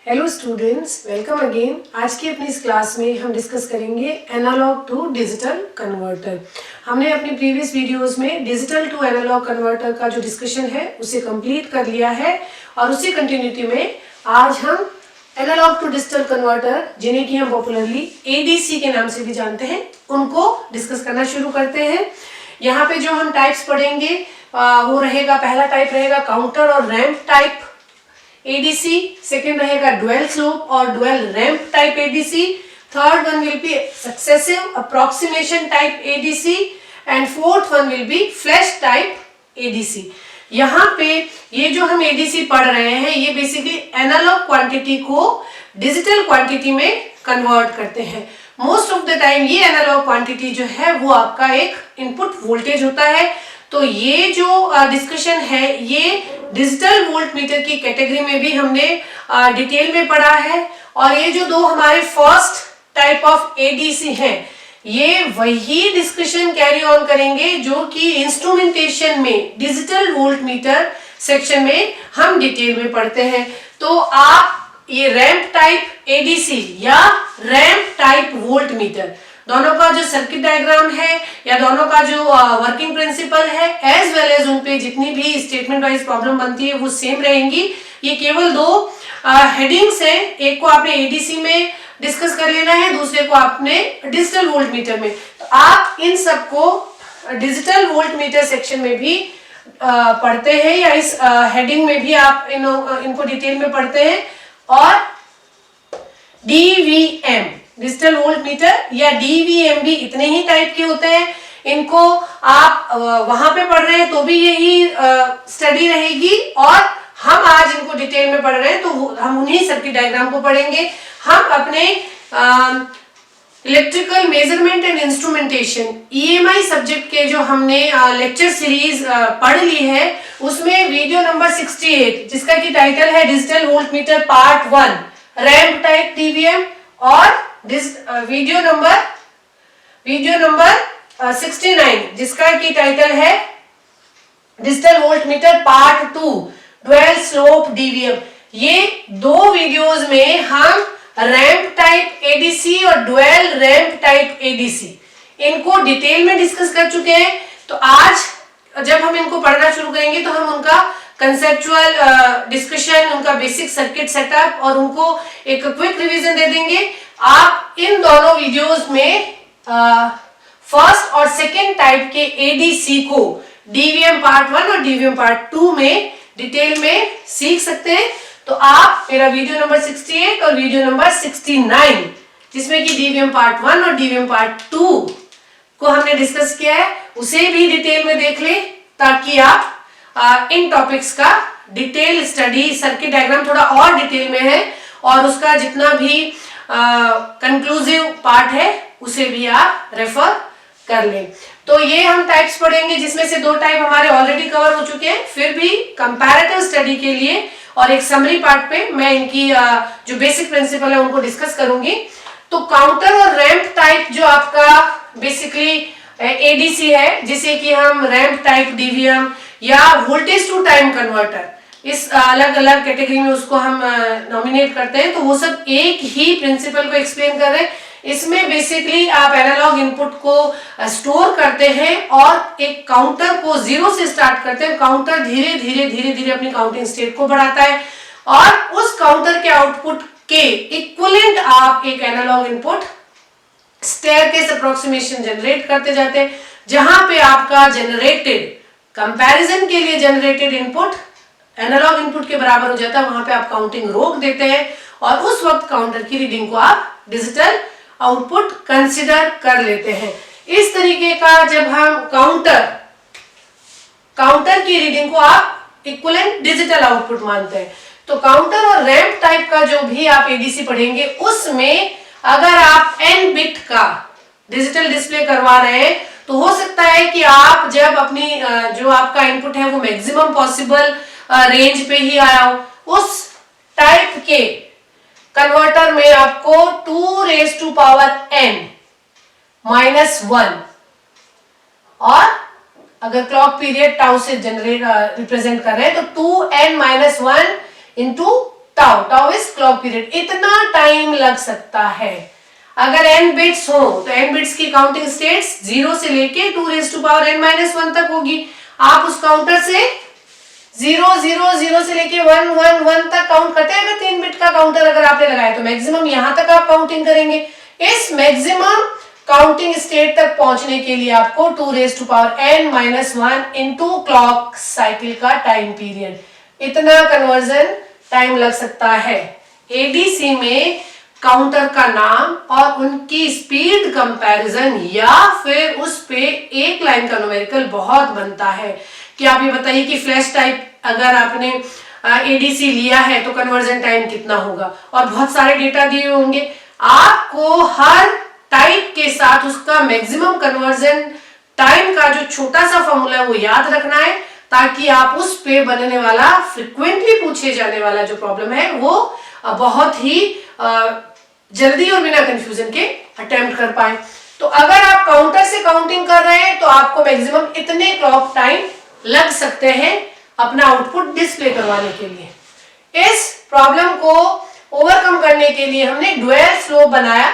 Hello students, welcome again. आज की अपनी इस क्लास में हम डिस्कस करेंगे एनालॉग टू डिजिटल कन्वर्टर। हमने अपनी प्रीवियस वीडियोस में डिजिटल टू एनालॉग कन्वर्टर का जो डिस्कशन है उसे कंप्लीट कर लिया है और उसी कंटिन्यूटी में आज हम एनालॉग टू डिजिटल कन्वर्टर, जिन्हें कि हम पॉपुलरली एडीसी के नाम से भी जानते हैं, उनको डिस्कस करना शुरू करते हैं। यहाँ पे जो हम टाइप्स पढ़ेंगे वो रहेगा, पहला टाइप रहेगा काउंटर और रैंप टाइप एडीसी, सेकेंड रहेगा डुअल स्लोप और dual ramp type ADC, third one will be successive approximation type ADC and fourth one will be flash type ADC. यहाँ पे ये जो हम एडीसी पढ़ रहे हैं ये बेसिकली एनालॉग क्वांटिटी को डिजिटल क्वांटिटी में कन्वर्ट करते हैं। मोस्ट ऑफ द टाइम ये एनालॉग क्वांटिटी जो है वो आपका एक इनपुट वोल्टेज होता है। तो ये जो डिस्कशन है ये डिजिटल वोल्ट मीटर की कैटेगरी में भी हमने डिटेल में पढ़ा है। और ये जो दो हमारे फर्स्ट टाइप ऑफ एडीसी हैं ये वही डिस्कशन कैरी ऑन करेंगे जो कि इंस्ट्रूमेंटेशन में डिजिटल वोल्ट मीटर सेक्शन में हम डिटेल में पढ़ते हैं। तो आप ये रैंप टाइप एडीसी या रैंप टाइप वोल्ट मीटर, दोनों का जो सर्किट डायग्राम है या दोनों का जो वर्किंग प्रिंसिपल है एज वेल एज उन पे जितनी भी स्टेटमेंट वाइज प्रॉब्लम बनती है वो सेम रहेंगी। ये केवल दो हेडिंग्स हैं, एक को आपने एडीसी में डिस्कस कर लेना है, दूसरे को आपने डिजिटल वोल्ट मीटर में। तो आप इन सबको डिजिटल वोल्ट मीटर सेक्शन में भी पढ़ते हैं या इस हेडिंग में भी आप इनको डिटेल में पढ़ते हैं। और डीवीएम डिजिटल वोल्ट मीटर या डीवीएम भी इतने ही टाइप के होते हैं। इनको आप वहां पे पढ़ रहे हैं तो भी यही स्टडी रहेगी और हम आज इनको डिटेल में पढ़ रहे हैं तो हम उन्हीं सर्किट डायग्राम को पढ़ेंगे। हम अपने electrical measurement and instrumentation EMI subject के जो हमने लेक्चर सीरीज पढ़ ली है उसमें वीडियो नंबर 68 जिसका की टाइटल है digital volt meter part 1 ramp type DVM और वीडियो नंबर 69 जिसका की टाइटल है digital volt meter part 2 dual slope DVM. ये दो वीडियोस में हम रैंप टाइप एडीसी और डुअल रैंप टाइप एडीसी इनको डिटेल में डिस्कस कर चुके हैं। तो आज जब हम इनको पढ़ना शुरू करेंगे तो हम उनका कंसेप्चुअल डिस्कशन, उनका बेसिक सर्किट सेटअप और उनको एक क्विक रिवीजन दे देंगे। आप इन दोनों वीडियोस में फर्स्ट और सेकेंड टाइप के एडीसी को डीवीएम पार्ट 1 और डीवीएम पार्ट 2 में डिटेल में सीख सकते हैं। तो आप मेरा वीडियो नंबर 68 और वीडियो नंबर 69 जिसमें कि डीवीएम पार्ट 1 और डीवीएम पार्ट 2 को हमने डिस्कस किया है उसे भी डिटेल में देख लें ताकि आप इन टॉपिक्स का डिटेल स्टडी, सर्किट डायग्राम थोड़ा और डिटेल में है और उसका जितना भी कंक्लूसिव पार्ट है उसे भी आप रेफर कर लें। तो ये हम टाइप्स पढ़ेंगे जिसमें से दो टाइप हमारे ऑलरेडी कवर हो चुके हैं। फिर भी कंपैरेटिव स्टडी के लिए और एक समरी पार्ट पे मैं इनकी जो बेसिक प्रिंसिपल है उनको डिस्कस करूंगी। तो काउंटर और रैंप टाइप जो आपका बेसिकली एडीसी है जिसे कि हम रैंप टाइप डीवीएम या वोल्टेज टू टाइम कन्वर्टर इस अलग अलग कैटेगरी में उसको हम नॉमिनेट करते हैं। तो वो सब एक ही प्रिंसिपल को एक्सप्लेन कर रहे हैं। इसमें बेसिकली आप एनालॉग इनपुट को स्टोर करते हैं और एक काउंटर को जीरो से स्टार्ट करते हैं। काउंटर धीरे धीरे अपनी काउंटिंग स्टेट को बढ़ाता है और उस काउंटर के आउटपुट के इक्विवेलेंट आप एक analogue input staircase approximation generate करते जाते हैं जहां पे आपका जनरेटेड कंपैरिजन के लिए जनरेटेड इनपुट एनालॉग इनपुट के बराबर हो जाता है। वहां पे आप काउंटिंग रोक देते हैं और उस वक्त काउंटर की रीडिंग को आप डिजिटल आउटपुट कंसिडर कर लेते हैं। इस तरीके का जब हम काउंटर की रीडिंग को आप इक्विवेलेंट डिजिटल आउटपुट मानते हैं। तो काउंटर और रैंप टाइप का जो भी आप एडीसी पढ़ेंगे उसमें अगर आप n बिट का डिजिटल डिस्प्ले करवा रहे हैं तो हो सकता है कि आप जब अपनी जो आपका इनपुट है वो मैक्सिमम पॉसिबल रेंज पे ही आया हो। उस टाइप के कन्वर्टर में आपको 2 raised to power n -1 और अगर क्लॉक पीरियड टाउ से जनरेट रिप्रेजेंट कर रहे हैं तो 2n -1 into tau, tau is clock period, इतना टाइम लग सकता है। अगर n बिट्स हो तो n बिट्स की काउंटिंग स्टेट्स 0 से लेके 2n-1 तक होगी। आप उस काउंटर से 0 0 0 से लेके 1 1 1 तक काउंट करते हैं। अगर 3 बिट का काउंटर अगर आपने लगाया तो मैक्सिमम यहां तक आप काउंटिंग करेंगे। इस मैक्सिमम काउंटिंग स्टेट तक पहुंचने के लिए आपको 2n-1 इनटू क्लॉक साइकिल का टाइम पीरियड, इतना कन्वर्जन टाइम लग सकता है। एडीसी में काउंटर का नाम और उनकी स्पीड कंपैरिजन या फिर उस पे एक लाइन का न्यूमेरिकल बहुत बनता है कि आप ये बताइए कि फ्लैश टाइप अगर आपने एडीसी लिया है तो कन्वर्जन टाइम कितना होगा, और बहुत सारे डेटा दिए होंगे। आपको हर टाइप के साथ उसका मैक्सिमम कन्वर्जन टाइम का जो छोटा सा फॉर्मूला है वो याद रखना है, ताकि आप उस पे बनने वाला फ्रिक्वेंटली पूछे जाने वाला जो प्रॉब्लम है वो बहुत ही जल्दी और बिना कंफ्यूजन के अटेम्प्ट कर पाए। तो अगर आप काउंटर से काउंटिंग कर रहे हैं तो आपको मैक्सिमम इतने क्लॉक टाइम लग सकते हैं अपना आउटपुट डिस्प्ले करवाने के लिए। इस प्रॉब्लम को ओवरकम करने के लिए हमने ड्यूअल स्लोप बनाया,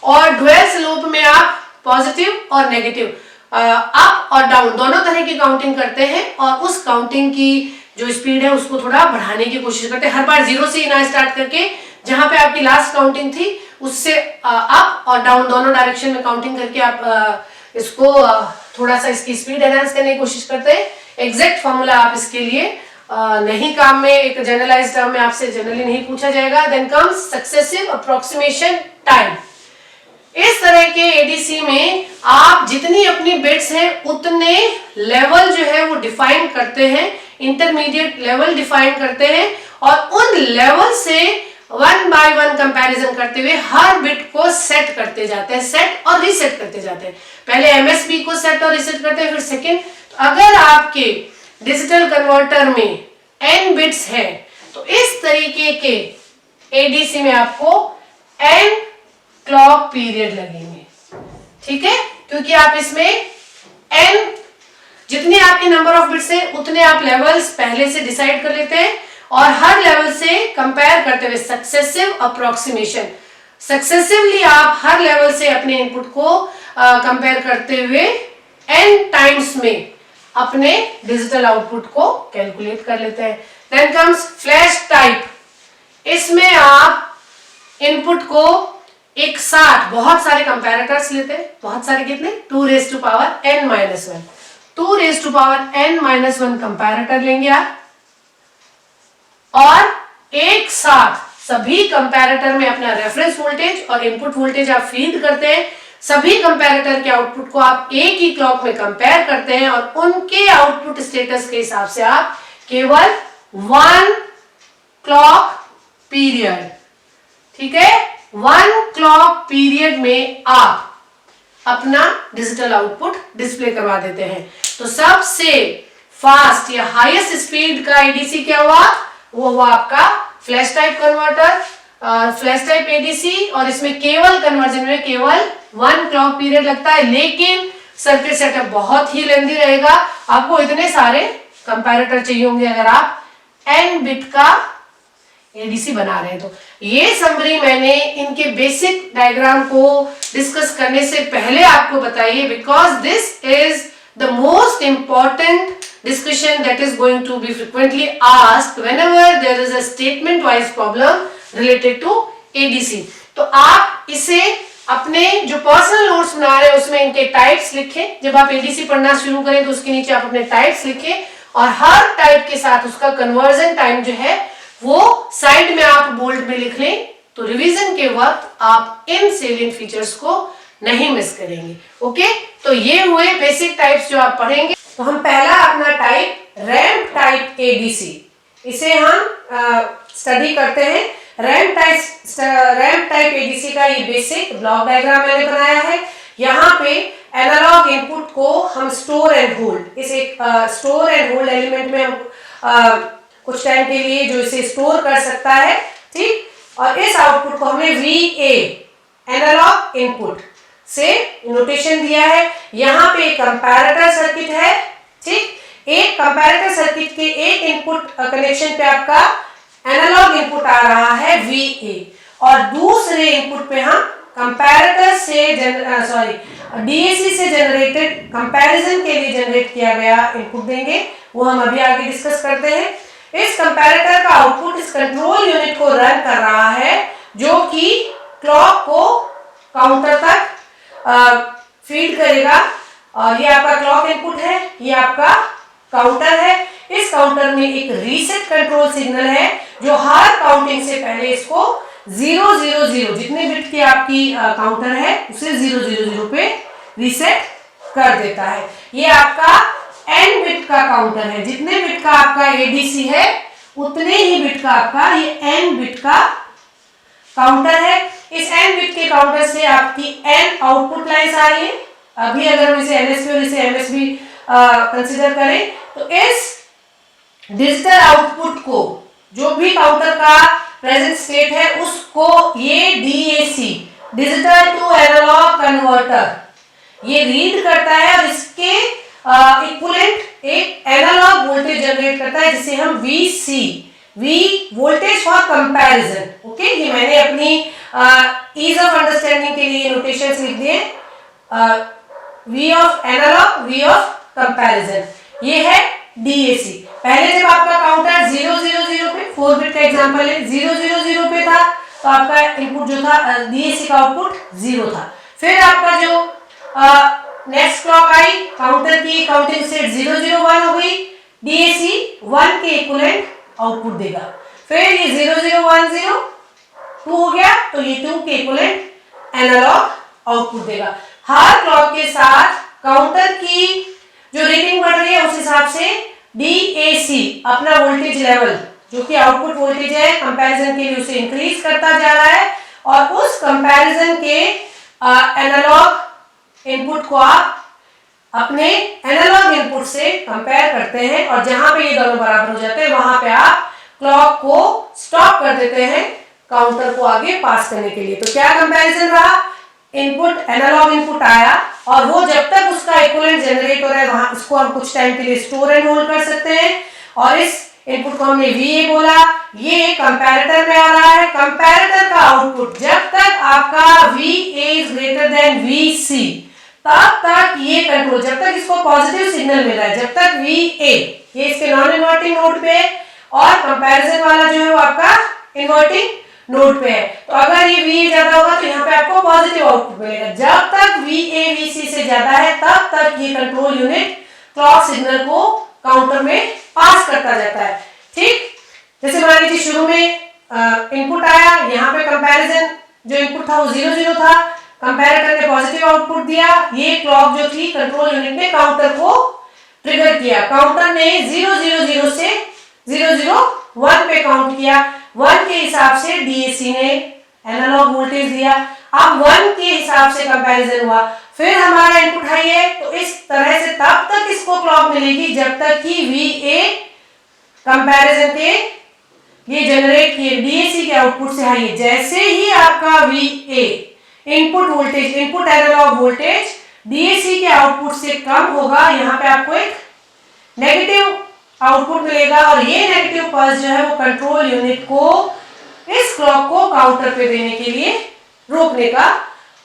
और ड्यूअल स्लोप में आप पॉजिटिव और नेगेटिव अप और डाउन दोनों तरह की काउंटिंग करते हैं, और उस काउंटिंग की जो स्पीड है उसको थोड़ा बढ़ाने की कोशिश करते हैं। हर बार 0 से ना स्टार्ट करके जहां पे आपकी लास्ट काउंटिंग थी उससे अप और डाउन दोनों डायरेक्शन में काउंटिंग करके आप इसको थोड़ा सा इसकी स्पीड एनहांस करने की कोशिश करते हैं। एग्जैक्ट फॉर्मूला आप इसके लिए नहीं काम में, एक जनरलाइज्ड टर्म में आपसे जनरली नहीं पूछा जाएगा। Then comes successive approximation time. इस तरह के एडीसी में आप जितनी अपनी बिट्स हैं उतने लेवल जो है वो डिफाइन करते हैं, इंटरमीडिएट लेवल डिफाइन करते हैं, और उन लेवल से 1 by 1 कंपैरिजन करते हुए हर बिट को सेट करते जाते हैं, सेट और रीसेट करते जाते हैं। पहले एमएसबी को सेट और रीसेट करते हैं, फिर सेकेंड। तो अगर आपके डिजिटल कन्वर्टर में n बिट्स है तो इस तरीके के एडीसी में आपको n क्लॉक पीरियड लगेंगे, ठीक है, क्योंकि आप इसमें n जितने आपके नंबर ऑफ बिट्स है उतने आप लेवल्स पहले से डिसाइड कर लेते हैं, और हर लेवल से कंपेयर करते हुए सक्सेसिव अप्रोक्सीमेशन, सक्सेसिवली आप हर लेवल से अपने इनपुट को कंपेयर करते हुए n टाइम्स में अपने डिजिटल आउटपुट को कैलकुलेट कर लेते हैं। Then comes flash type. इसमें आप इनपुट को एक साथ बहुत सारे कंपैरेटर्स लेते हैं, बहुत सारे कितने, 2n-1, 2n-1 कंपैरेटर लेंगे आप, और एक साथ सभी कंपैरेटर में अपना रेफरेंस वोल्टेज और इनपुट वोल्टेज आप फीड करते हैं। सभी कंपैरेटर के आउटपुट को आप एक ही क्लॉक में कंपेयर करते हैं, और उनके आउटपुट स्टेटस के हिसाब से आप केवल 1 क्लॉक पीरियड, ठीक है, 1 क्लॉक पीरियड में आप अपना डिजिटल आउटपुट डिस्प्ले करवा देते हैं। तो सबसे फास्ट या हाईएस्ट स्पीड का एडीसी क्या हुआ, वो हुआ आपका flash type converter, flash type ADC, और इसमें केवल कन्वर्जन में केवल 1 क्लॉक पीरियड लगता है, लेकिन सर्किट सेटअप बहुत ही लेंदी रहेगा। आपको इतने सारे कंपैरेटर चाहिए होंगे अगर आप n बिट का एडीसी बना रहे हैं। तो ये समरी मैंने इनके बेसिक डायग्राम को डिस्कस करने से पहले आपको बताइए, because this is the most important discussion that is going to be frequently asked whenever there is a statement wise problem related to ADC। तो आप इसे अपने जो पर्सनल नोट्स बना रहे हैं उसमें इनके टाइप्स लिखें। जब आप एडीसी पढ़ना शुरू करें तो उसके नीचे आप अपने टाइप्स लिखें, और हर टाइप के साथ उसका कन्वर्जन टाइम जो है वो साइड में आप बोल्ड में लिख लें, तो रिवीजन के वक्त आप इन सेलिएंट फीचर्स को नहीं मिस करेंगे। ओके, तो ये हुए बेसिक टाइप्स जो आप पढ़ेंगे। तो हम पहला अपना टाइप रैंप टाइप एडीसी, इसे हम स्टडी करते हैं। रैंप टाइप एडीसी का ये बेसिक ब्लॉक डायग्राम मैंने बनाया है। यहाँ पे एनालॉग इनपुट को हम स्टोर एंड होल्ड, इस एक स्टोर एंड होल्ड एलिमेंट में हम कुछ टाइम के लिए जो इसे स्टोर कर सकता है, ठीक, और इस आउटपुट को हमने VA एनालॉग इनपुट से नोटेशन दिया है। यहाँ पे एक कंपैरेटर सर्किट है, ठीक, एक कंपैरेटर सर्किट के एक इनपुट कनेक्शन पे आपका एनालॉग इनपुट आ रहा है VA, और दूसरे इनपुट पे हम कंपैरेटर से DAC से जनरेटेड कंपैरिजन के लिए जनरेट किया गया इनपुट देंगे, वो हम अभी आगे डिस्कस करते हैं। इस कंपैरेटर का आउटपुट इस कंट्रोल यूनिट को रन कर रहा है, जो कि क्लॉक को काउंटर तक फीड करेगा, और ये आपका क्लॉक इनपुट है, ये आपका काउंटर है। इस काउंटर में एक रीसेट कंट्रोल सिग्नल है जो हर काउंटिंग से पहले इसको 000 जितने बिट की आपकी काउंटर है उसे 000 पे रीसेट कर देता है। ये आपका n बिट का काउंटर है, जितने बिट का आपका ADC है उतने ही बिट का आपका ये n बिट का काउंटर है। इस n बिट के काउंटर से आपकी n आउटपुट लाइंस आ रही है। अभी अगर हम इसे NSB और इसे MSB कंसीडर करें तो इस डिजिटल आउटपुट को, जो भी काउंटर का प्रेजेंट स्टेट है, उसको ये DAC digital to analogue converter ये रीड करता है, और इसके इक्विवेलेंट एक एनालॉग वोल्टेज जनरेट करता है जिसे हम VC voltage for comparison. Okay, ये मैंने अपनी ईज ऑफ अंडरस्टैंडिंग के लिए नोटेशंस लिख दिए। V of analogue, V of comparison, ये है DAC। पहले जब आपका काउंटर 000 पे, 4 बिट का एग्जांपल है, 000 पे था तो आपका इनपुट जो था DAC का आउटपुट 0 था। फिर आपका जो नेक्स्ट क्लॉक आई, काउंटर की काउंटिंग स्टेट 001 हो गई, DAC 1 के इक्विवेलेंट आउटपुट देगा। फिर ये 0010 2 हो गया तो ये 2 के इक्विवेलेंट एनालॉग आउटपुट देगा। हर क्लॉक के साथ काउंटर की जो रीडिंग बढ़ रही है उस हिसाब से DAC अपना वोल्टेज लेवल, जो कि आउटपुट वोल्टेज है, कंपैरिजन के लिए उसे इंक्रीज करता जा रहा है, और उस कंपैरिजन के एनालॉग इनपुट को आप अपने एनालॉग इनपुट से कंपेयर करते हैं, और जहां पे ये दोनों बराबर हो जाते हैं वहां पे आप क्लॉक को स्टॉप कर देते हैं काउंटर को आगे पास करने के लिए। तो क्या कंपैरिजन रहा, इनपुट एनालॉग इनपुट आया, और वो जब तक उसका इक्विवेलेंट जनरेट हो रहा है वहां उसको हम कुछ टाइम के लिए स्टोर एंड होल्ड कर सकते हैं, और इस इनपुट को हमने VA बोला, ये कंपैरेटर में आ रहा है। कंपैरेटर का आउटपुट जब तक आपका VA is greater than VC, तब तक ये कंट्रोल, जब तक इसको पॉजिटिव सिग्नल मिल रहा है, जब तक VA ये इसके नॉन इन्वर्टिंग नोड पे और कंपैरिजन वाला जो है वो आपका इन्वर्टिंग नोड पे है, तो अगर ये VA ज्यादा होगा तो यहाँ पे आपको पॉजिटिव आउटपुट मिलेगा। जब तक VA VC से ज्यादा है तब तक ये कंट्रोल यूनिट क्लॉक सिग्नल को काउंटर में पास करता जाता है। ठीक, जैसे मान लीजिए शुरू में इनपुट आया, यहाँ पे कंपैरिजन जो इनपुट था वो 00 था, कंपैरेटर ने पॉजिटिव आउटपुट दिया, ये क्लॉक जो थी कंट्रोल यूनिट ने काउंटर को ट्रिगर किया, काउंटर ने 000 से 001 पे काउंट किया, 1 के हिसाब से DAC ने एनालॉग वोल्टेज दिया, अब 1 के हिसाब से कंपैरिजन हुआ, फिर हमारा इनपुट हाई है, तो इस तरह से तब तक इसको क्लॉक मिलेगी जब तक कि VA कंपैरिजन के ये जनरेट किए DAC के आउटपुट से हाई है। जैसे ही आपका VA input voltage, input analogue voltage DAC के आउटपुट से कम होगा, यहाँ पे आपको एक नेगेटिव आउटपुट मिलेगा, और ये नेगेटिव पल्स जो है वो कंट्रोल यूनिट को इस क्लॉक को काउंटर पे देने के लिए रोकने का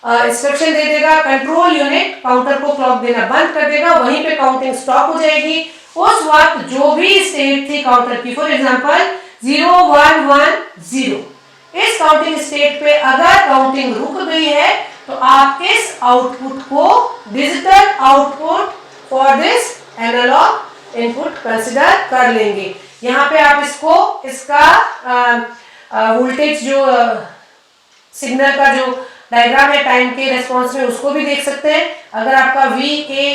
इंस्ट्रक्शन दे देगा। कंट्रोल यूनिट काउंटर को क्लॉक देना बंद कर देगा, वहीं पे काउंटिंग स्टॉप हो जाएगी। उस वक्त जो भी स्टेट थी काउंटर की, फॉर एग्जांपल 0110, इस काउंटिंग स्टेट पे अगर काउंटिंग रुक गई है तो आप इस आउटपुट को digital output for this analogue input consider कर लेंगे। यहाँ पे आप इसको इसका वोल्टेज जो सिग्नल का जो डायग्राम है टाइम के रेस्पॉन्स में उसको भी देख सकते हैं। अगर आपका VA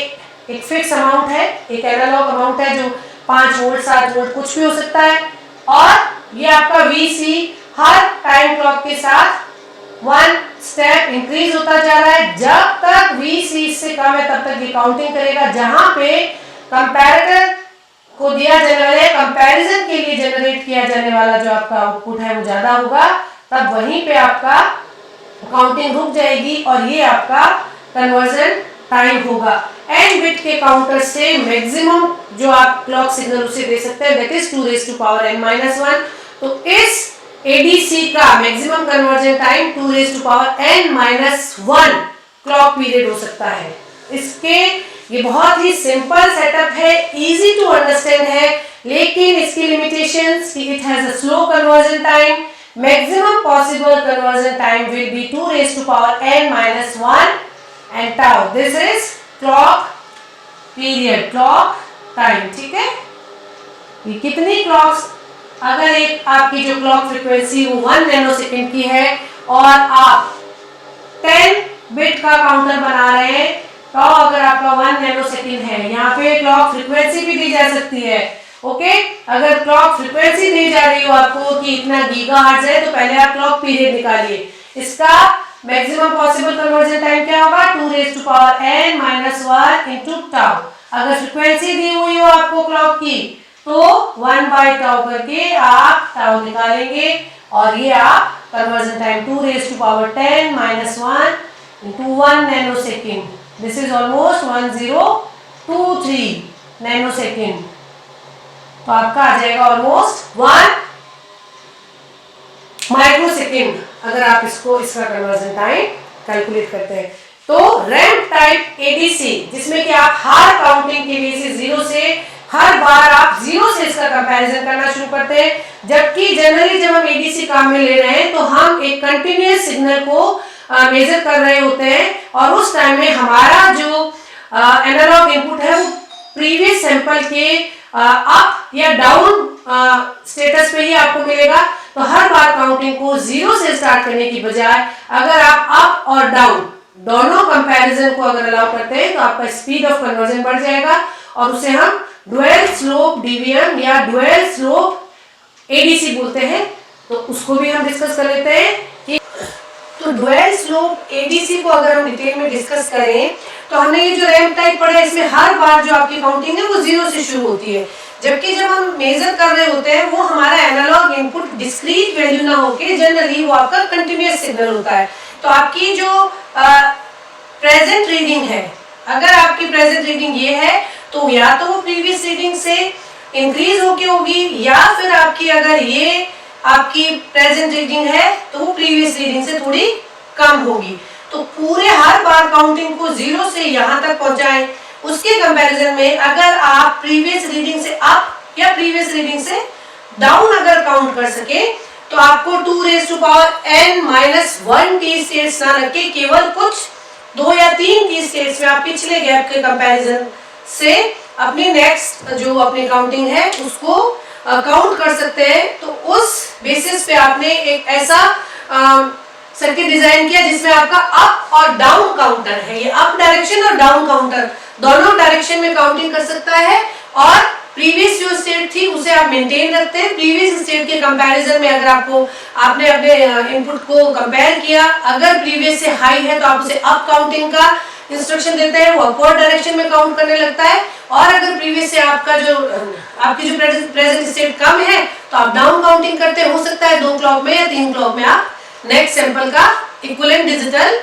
एक फिक्स अमाउंट है, एक एनालॉग अमाउंट है जो 5 वोल्ट 7 वोल्ट कुछ भी हो सकता है, और ये आपका VC हर टाइम क्लॉक के साथ 1 स्टेप इंक्रीज होता जा रहा है। जब तक VC इससे कम है तब तक ये काउंटिंग करेगा। जहां पे कंपैरेटर को दिया जाने वाला कंपैरिजन के लिए जनरेट किया जाने वाला जो आपका आउटपुट है वो ज्यादा होगा, तब वहीं पे आपका काउंटिंग रुक जाएगी और ये आपका कन्वर्जन टाइम होगा। n बिट के काउंटर से मैक्सिमम जो आप क्लॉक सिग्नल उसे दे सकते हैं, that is 2 raised to power n-1। तो इस ADC का maximum conversion time 2⁻n-1 clock period हो सकता है। इसके ये बहुत ही सिंपल सेटअप है, इजी टू अंडरस्टैंड है, लेकिन इसकी लिमिटेशंस कि it has a slow conversion time, maximum possible conversion time will be 2⁻n-1 and tau, this is clock period, clock time. ठीक है, ये कितनी क्लॉक्स, अगर एक आपकी जो क्लॉक फ्रीक्वेंसी वो 1 नैनोसेकंड की है और आप 10 बिट का काउंटर बना रहे हैं, तो अगर आपका 1 नैनोसेकंड है, यहाँ पे क्लॉक फ्रीक्वेंसी भी दी जा सकती है। ओके, अगर क्लॉक फ्रीक्वेंसी दी जा रही हो आपको कि इतना गीगाहर्ट्ज है, तो पहले आप क्लॉक पीरियड निकालिए। इसका मैक्सिमम पॉसिबल कन्वर्जन टाइम क्या होगा, 2⁻n-1 इंटू टाउ। अगर फ्रीक्वेंसी दी हुई हो आपको क्लॉक की, तो 1/टाउ करके आप टाउ निकालेंगे और ये आप conversion time 2⁻10⁻1 into 1 nanosecond, this is almost 1023 nanosecond, तो आपका आ जाएगा ऑलमोस्ट 1 माइक्रोसेकंड अगर आप इसका कन्वर्जन टाइम कैलकुलेट करते हैं। तो रैंप टाइप एडीसी, जिसमें कि आप हर काउंटिंग के लिए से जीरो से हर बार आप जीरो से इसका कंपैरिजन करना शुरू करते हैं, जबकि जनरली जब हम एडीसी काम में ले रहे हैं तो हम एक कंटिन्यूअस सिग्नल को मेजर कर रहे होते हैं, और उस टाइम में हमारा जो एनालॉग इनपुट है वो प्रीवियस सैंपल के अप या डाउन स्टेटस पे ही आपको मिलेगा। तो हर बार काउंटिंग को जीरो से स्टार्ट करने की बजाय अगर आप अप और डाउन दोनों कंपैरिजन को अगर अलाउ करते हैं, तो आपका स्पीड ऑफ कन्वर्जन बढ़ जाएगा, और उसे हम डुअल स्लोप डीवीएम या डुअल स्लोप एडीसी बोलते हैं। तो उसको भी हम डिस्कस कर लेते हैं कि तो डुअल स्लोप एडीसी को अगर हम डिटेल में डिस्कस करें, तो हमने ये जो रैंप टाइप पढ़ा है, इसमें हर बार जो आपकी काउंटिंग है वो जीरो से शुरू होती है, जबकि जब हम मेजर कर रहे होते हैं वो हमारा एनालॉग इनपुट डिस्क्रीट वैल्यू ना होके जनरली वो आपका कंटिन्यूअस सिग्नल होता है। तो आपकी जो प्रेजेंट रीडिंग है, अगर आपकी प्रेजेंट रीडिंग ये है, तो या तो वो प्रीवियस रीडिंग से इंक्रीज होके होगी, या फिर आपकी अगर ये आपकी प्रेजेंट रीडिंग है तो वो प्रीवियस रीडिंग से थोड़ी कम होगी। तो पूरे हर बार काउंटिंग को जीरो से यहाँ तक पहुंचाएं, उसके कंपैरिजन में अगर आप प्रीवियस रीडिंग से अप या प्रीवियस रीडिंग से डाउन अगर काउंट कर सके, तो आपको 2⁻n-1 की स्टेट्स ना रख के केवल कुछ 2 या 3 की स्टेट्स में आप पिछले गैप के कंपैरिजन से अपनी नेक्स्ट जो अपनी काउंटिंग है उसको काउंट कर सकते हैं। तो उस बेसिस पे आपने एक ऐसा सर्किट डिजाइन किया जिसमें आपका अप और डाउन काउंटर है, ये अप डायरेक्शन और डाउन काउंटर दोनों डायरेक्शन में काउंटिंग कर सकता है, और प्रीवियस जो स्टेट थी उसे आप मेंटेन रखते हैं। प्रीवियस स्टेट के कंपैरिजन में अगर आपने अपने इनपुट को कंपेयर किया, अगर प्रीवियस से हाई है तो आप उसे अप काउंटिंग का इंस्ट्रक्शन देते हैं, वो अपवर्ड डायरेक्शन में काउंट करने लगता है, और अगर प्रीवियस से आपकी जो प्रेजेंट स्टेट कम है तो आप डाउन काउंटिंग करते हैं। हो सकता है 2 क्लॉक में या 3 क्लॉक में आप नेक्स्ट सैंपल का इक्विवेलेंट डिजिटल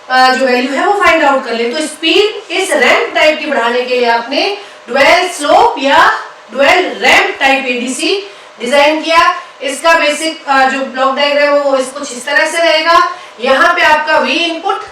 जो वैल्यू है वो फाइंड आउट कर ले। तो स्पीड इस रैंप टाइप की बढ़ाने के लिए आपने डुअल स्लोप या dual ramp type ADC design किया। इसका बेसिक जो ब्लॉक डायग्राम है वो कुछ इस तरह से रहेगा। यहाँ पे आपका वी इनपुट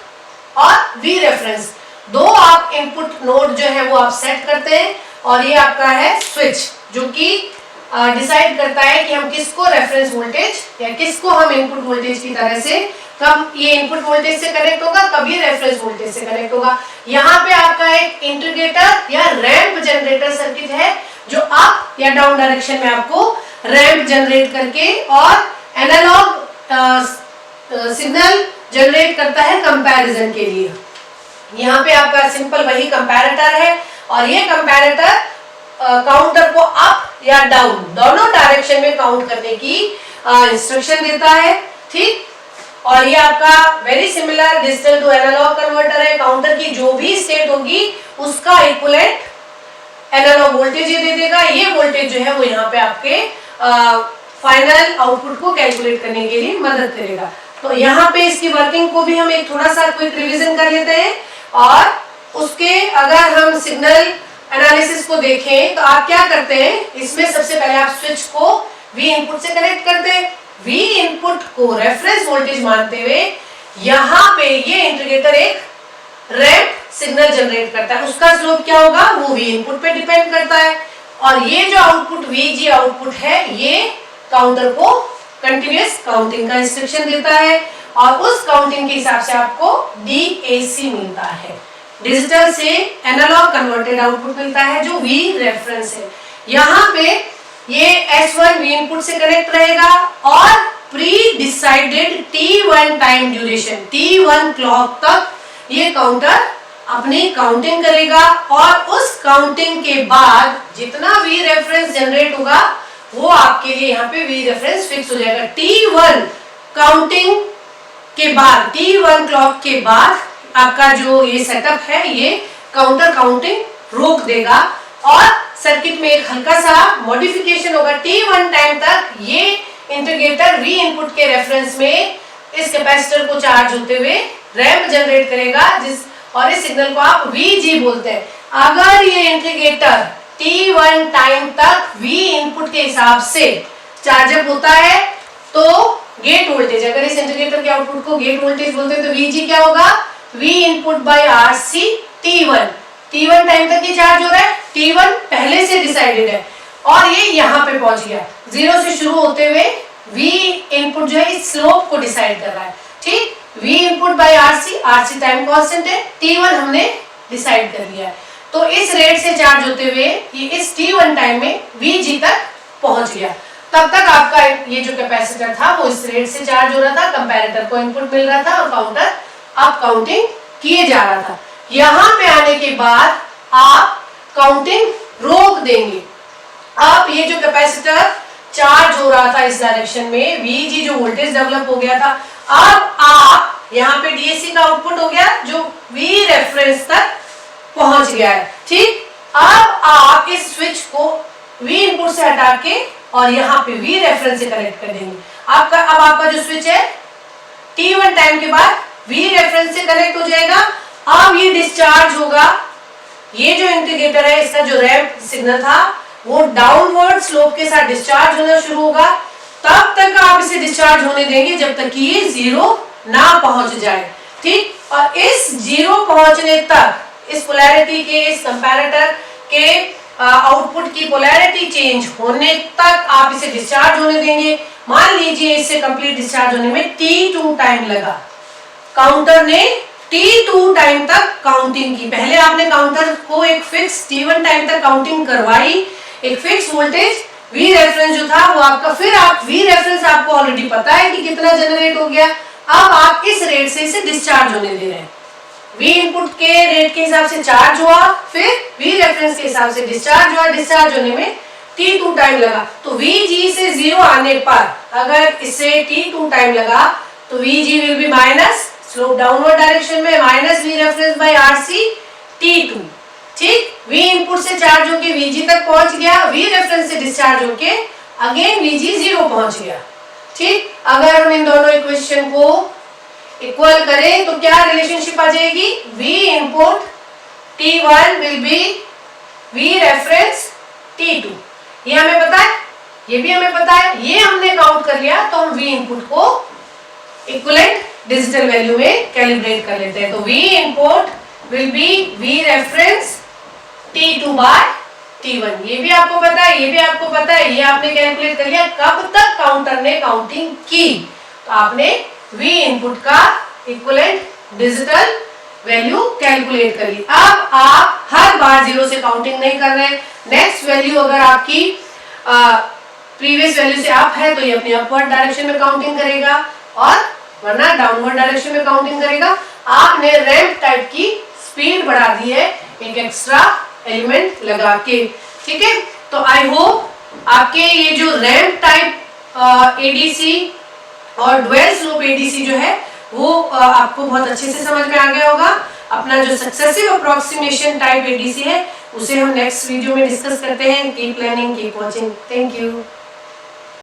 और वी रेफरेंस, 2 आप इनपुट नोड जो है वो आप सेट करते हैं, और ये आपका है स्विच जो कि डिसाइड करता है कि हम किसको रेफरेंस वोल्टेज या किसको हम इनपुट वोल्टेज की तरह से, कब ये इनपुट वोल्टेज से कनेक्ट होगा, कब ये रेफरेंस वोल्टेज से कनेक्ट होगा। यहाँ पे आपका एक इंटीग्रेटर या रैंप जनरेटर सर्किट है जो अप या डाउन डायरेक्शन में आपको रैंप जनरेट करके और एनालॉग सिग्नल जनरेट करता है कंपैरिजन के लिए। यहाँ पे आपका सिंपल वही कंपैरेटर है, और ये कंपैरेटर काउंटर को अप या डाउन दोनों डायरेक्शन में काउंट करने की इंस्ट्रक्शन देता है। ठीक, और ये आपका very similar digital to analogue converter है। काउंटर की जो भी स्टेट होगी उसका इक्विवेलेंट एनालॉग वोल्टेज ये दे देगा। ये वोल्टेज जो है वो यहाँ पे आपके फाइनल आउटपुट को कैलकुलेट करने के लिए मदद करेगा। तो यहाँ पे इसकी वर्किंग को भी हम एक थोड़ा सा क्विक रिवीजन कर लेते हैं, और उसके अगर हम सिग्नल एनालिसिस को देखें तो आप क्या करते हैं, इसमें सबसे पहले आप स्विच को V इनपुट से कनेक्ट करते हैं। V इनपुट को रेफरेंस वोल्टेज मानते हुए यहाँ पे ये इंटीग्रेटर एक रैंप सिग्नल जनरेट करता है। उसका स्लोप क्या होगा, वो V इनपुट पे डिपेंड करता है। और ये जो आउटपुट VG आउटपुट है, ये काउंटर को कंटिन्यूअस काउंटिंग का इंस्ट्रक्शन देता है और उस काउंटिंग के हिसाब से आपको DAC मिलता है, डिजिटल से एनालॉग कन्वर्टेड आउटपुट मिलता है, जो V रेफरेंस है। यहाँ पे ये S1 V इनपुट से कनेक्ट रहेगा और pre decided T1 time duration, T1 clock तक ये काउंटर अपनी काउंटिंग करेगा और उस काउंटिंग के बाद जितना V रेफरेंस जनरेट होगा वो आपके लिए यहाँ पे V रेफरेंस फिक्स हो जाएगा। T1 काउंटिंग के बाद, T1 क्लॉक के बाद आपका जो ये सेटअप है, ये काउंटर काउंटिंग रोक देगा और सर्किट में एक हल्का सा मॉडिफिकेशन होगा। T1 टाइम तक ये इंटीग्रेटर V इनपुट के रेफरेंस में इस कैपेसिटर को चार्ज होते हुए रैंप जनरेट करेगा, और इस सिग्नल को आप VG बोलते हैं। अगर ये इंटीग्रेटर T1 टाइम तक V इनपुट के हिसाब से चार्जअप होता है तो गेट वोल्टेज, अगर इस इंटीग्रेटर के आउटपुट को गेट वोल्टेज बोलते हैं तो VG क्या होगा, V input by RC T1 time तक ये चार्ज हो रहा है, T1 पहले से डिसाइडेड है और ये यहाँ पे पहुंच गया। 0 से शुरू होते हुए V इनपुट जो है इस स्लोप को डिसाइड कर रहा है, ठीक। V input by RC time constant है, T1 हमने डिसाइड कर लिया है। तो इस रेट से चार्ज होते हुए ये इस T1 टाइम में VG तक पहुंच गया। तब तक आपका ये जो कैपेसिटर था वो इस रेट से चार्ज हो रहा था, कंपैरेटर को इनपुट मिल रहा था और काउंटर अप काउंटिंग किए जा रहा था। यहाँ पे आने के बाद आप काउंटिंग रोक देंगे। अब ये जो कैपेसिटर चार्ज हो रहा था इस डायरेक्शन में, VG जो वोल्टेज डेवलप हो गया था, अब आप यहाँ पे DAC का आउटपुट हो गया जो V रेफरेंस तक पहुंच गया है, ठीक। अब आप इस स्विच को V इनपुट से हटा के और यहाँ पे V रेफरेंस से कनेक्ट कर देंगे। अब आपका जो स्विच है T1 टाइम के बाद V रेफरेंस से कनेक्ट हो जाएगा। अब ये डिस्चार्ज होगा, ये जो इंटीग्रेटर है इसका जो रैंप सिग्नल था वो डाउनवर्ड स्लोप के साथ डिस्चार्ज होना शुरू होगा। तब तक आप इसे डिस्चार्ज होने देंगे जब तक कि ये 0 ना पहुंच जाए, ठीक। और इस 0 पहुंचने तक इस पोलैरिटी के, इस कंपैरेटर के आउटपुट की पोलैरिटी चेंज होने तक आप इसे डिस्चार्ज होने देंगे। मान लीजिए इसे कंप्लीट डिस्चार्ज होने में T2 टाइम लगा, काउंटर ने T2 टाइम तक काउंटिंग की। पहले आपने काउंटर को एक फिक्स T1 टाइम तक काउंटिंग करवाई, एक फिक्स वोल्टेज V रेफरेंस जो था वो आपका, फिर आप V रेफरेंस आपको ऑलरेडी पता है कि कितना जनरेट हो गया। अब आप इस रेट से इसे डिस्चार्ज होने दे रहे हैं। V इनपुट के रेट के हिसाब से चार्ज हुआ, फिर V रेफरेंस के हिसाब से डिस्चार्ज हुआ। डिस्चार्ज होने में T2 टाइम लगा, तो VG से 0 आने पर अगर इसे T2 टाइम लगा तो VG will be minus, slope downward direction में, minus V reference by RC T2, ठीक। V इनपुट से चार्ज होके VG तक पहुंच गया, V रेफरेंस से डिस्चार्ज होके अगेन VG 0 पहुंच गया, ठीक। अगर हम इन दोनों इक्वेशन को इक्वल करें तो क्या रिलेशनशिप आ जाएगी, V input T1 will be V reference T2। ये हमें पता है, ये भी हमें पता है, ये हमने काउंट कर लिया तो हम V इनपुट को इक्विवेलेंट डिजिटल वैल्यू में कैलिब्रेट कर लेते हैं। तो V input will be V reference T2 by T1। ये भी आपको पता है, ये भी आपको पता है, ये आपने कैलकुलेट कर लिया कब तक काउंटर ने काउंटिंग की, तो आपने V इनपुट का इक्विवेलेंट डिजिटल वैल्यू कैलकुलेट कर ली। अब आप हर बार 0 से काउंटिंग नहीं कर रहे हैं। नेक्स्ट वैल्यू अगर आपकी प्रीवियस वैल्यू से अप है तो ये अपनी अपवर्ड डायरेक्शन में काउंटिंग करेगा और वरना डाउनवर्ड डायरेक्शन में काउंटिंग करेगा। आपने रैंप टाइप की स्पीड बढ़ा दी है एक एक्स्ट्रा एलिमेंट लगा के, ठीक है। तो आई होप आपके ये जो रैंप टाइप एडीसी और ड्वेल स्लोप एडीसी जो है वो आपको बहुत अच्छे से समझ में आ गया होगा। अपना जो सक्सेसिव अप्रोक्सीमेशन टाइप एडीसी है उसे हम नेक्स्ट वीडियो में डिस्कस करते हैं। Keep learning, keep watching. Thank you.